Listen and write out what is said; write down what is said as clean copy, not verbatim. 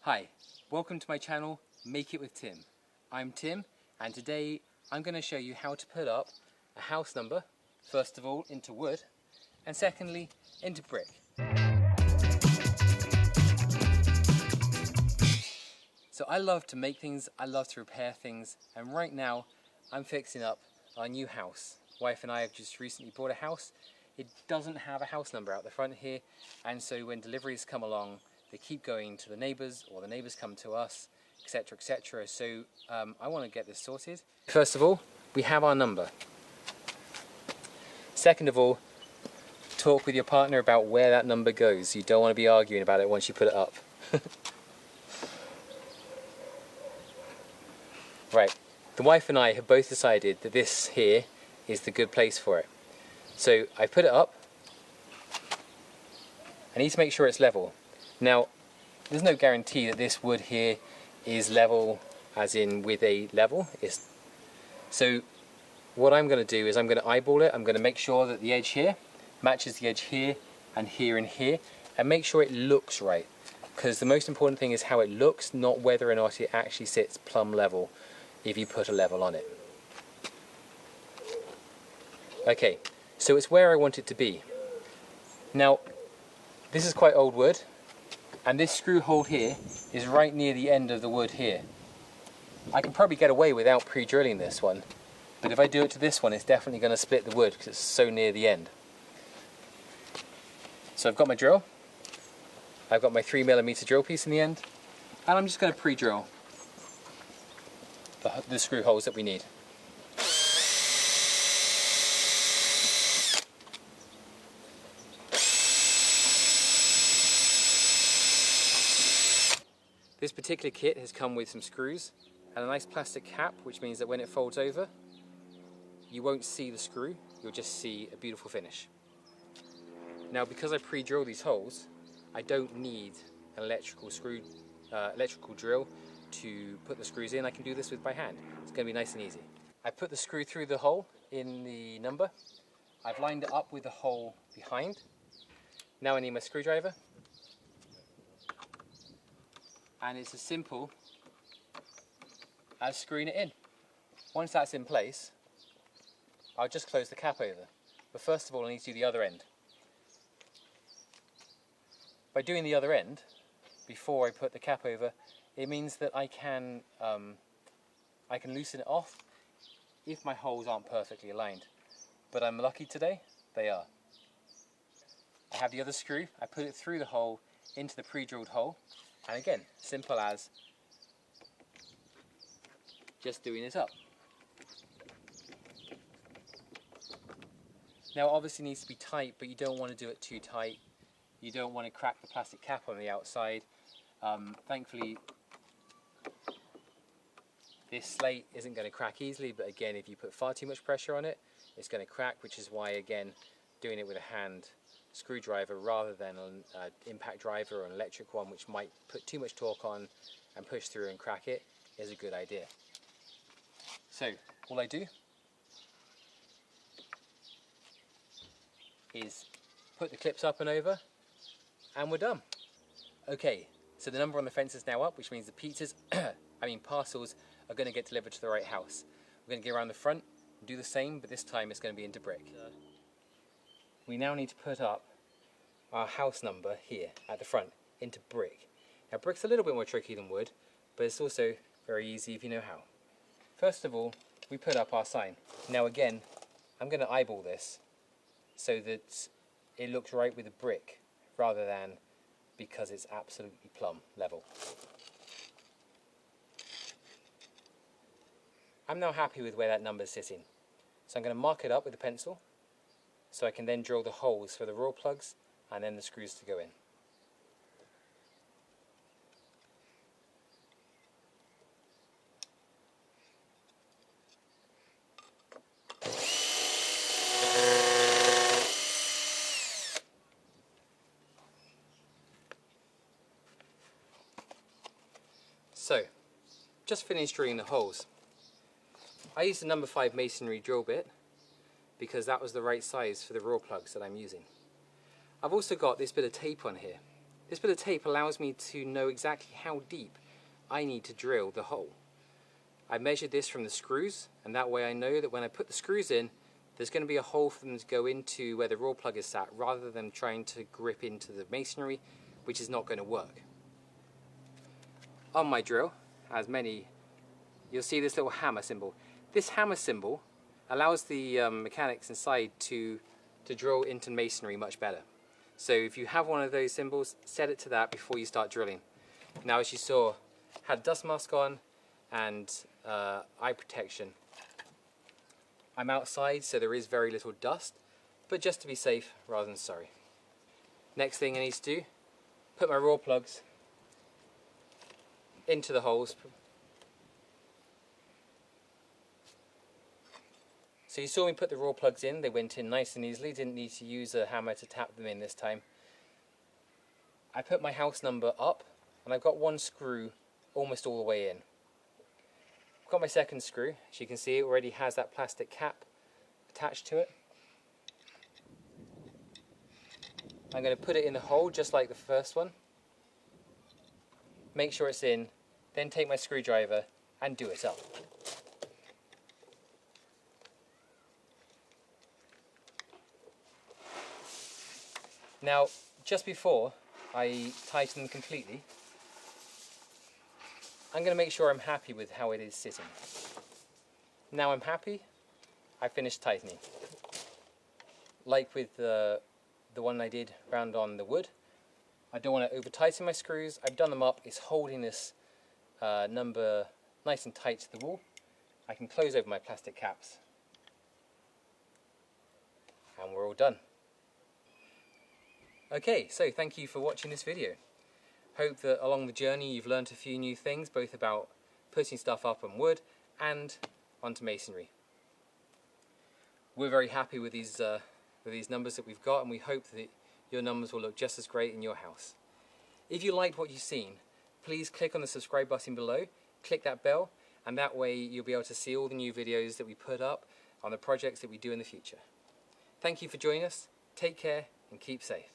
Hi, welcome to my channel, Make It with Tim. I'm Tim, and today I'm going to show you how to put up a house number, first of all into wood, and secondly into brick. So I love to make things, I love to repair things, and right now I'm fixing up our new house. Wife and I have just recently bought a house. It doesn't have a house number out the front here, and so when deliveries come along, they keep going to the neighbours, or the neighbours come to us, etc, etc. So I want to get this sorted. First of all, we have our number. Second of all, talk with your partner about where that number goes. You don't want to be arguing about it once you put it up. Right, the wife and I have both decided that this here is the good place for it. So I put it up. I need to make sure it's level. Now, there's no guarantee that this wood here is level, as in with a level. So what I'm going to do is I'm going to eyeball it. I'm going to make sure that the edge here matches the edge here and here and here, and make sure it looks right. Because the most important thing is how it looks, not whether or not it actually sits plumb level if you put a level on it. Okay, so it's where I want it to be. Now, this is quite old wood, and this screw hole here is right near the end of the wood here. I can probably get away without pre-drilling this one, but if I do it to this one, it's definitely going to split the wood because it's so near the end. So I've got my drill, I've got my 3mm drill piece in the end, and I'm just going to pre-drill the screw holes that we need. This particular kit has come with some screws and a nice plastic cap, which means that when it folds over, you won't see the screw, you'll just see a beautiful finish. Now, because I pre-drill these holes, I don't need an electrical drill to put the screws in. I can do this with by hand. It's going to be nice and easy. I put the screw through the hole in the number. I've lined it up with the hole behind. Now I need my screwdriver. And it's as simple as screwing it in. Once that's in place, I'll just close the cap over. But first of all, I need to do the other end. By doing the other end, before I put the cap over, it means that I can loosen it off if my holes aren't perfectly aligned. But I'm lucky today, they are. I have the other screw, I put it through the hole into the pre-drilled hole, and again, simple as just doing it up. Now it obviously needs to be tight, but you don't want to do it too tight. You don't want to crack the plastic cap on the outside. Thankfully, this slate isn't going to crack easily, but again, if you put far too much pressure on it, it's going to crack, which is why, again, doing it with a hand screwdriver rather than an impact driver or an electric one, which might put too much torque on and push through and crack it, is a good idea. So all I do is put the clips up and over, and we're done. Okay, so the number on the fence is now up, which means the parcels are going to get delivered to the right house. We're going to go around the front and do the same, but this time it's going to be into brick. We now need to put up our house number here at the front into brick. Now, brick's a little bit more tricky than wood, but it's also very easy if you know how. First of all, we put up our sign. Now again, I'm going to eyeball this so that it looks right with the brick rather than because it's absolutely plumb level. I'm now happy with where that number's sitting. So I'm going to mark it up with a pencil so I can then drill the holes for the raw plugs and then the screws to go in. So, just finished drilling the holes. I used a number 5 masonry drill bit because that was the right size for the raw plugs that I'm using. I've also got this bit of tape on here. This bit of tape allows me to know exactly how deep I need to drill the hole. I measured this from the screws, and that way I know that when I put the screws in, there's going to be a hole for them to go into where the raw plug is sat, rather than trying to grip into the masonry, which is not going to work. On my drill, as many, you'll see this little hammer symbol. This hammer symbol allows the mechanics inside to drill into masonry much better. So if you have one of those symbols, set it to that before you start drilling. Now, as you saw, had a dust mask on and eye protection. I'm outside, so there is very little dust, but just to be safe rather than sorry. Next thing I need to do, put my raw plugs into the holes. So you saw me put the raw plugs in, they went in nice and easily, didn't need to use a hammer to tap them in this time. I put my house number up, and I've got one screw almost all the way in. I've got my second screw, as you can see it already has that plastic cap attached to it. I'm going to put it in the hole just like the first one. Make sure it's in, then take my screwdriver and do it up. Now, just before I tighten them completely, I'm going to make sure I'm happy with how it is sitting. Now I'm happy, I finished tightening. Like with the one I did round on the wood, I don't want to over tighten my screws. I've done them up, it's holding this number nice and tight to the wall. I can close over my plastic caps. And we're all done. Okay, so thank you for watching this video. Hope that along the journey you've learnt a few new things, both about putting stuff up on wood and onto masonry. We're very happy with these numbers that we've got, and we hope that your numbers will look just as great in your house. If you liked what you've seen, please click on the subscribe button below, click that bell, and that way you'll be able to see all the new videos that we put up on the projects that we do in the future. Thank you for joining us, take care and keep safe.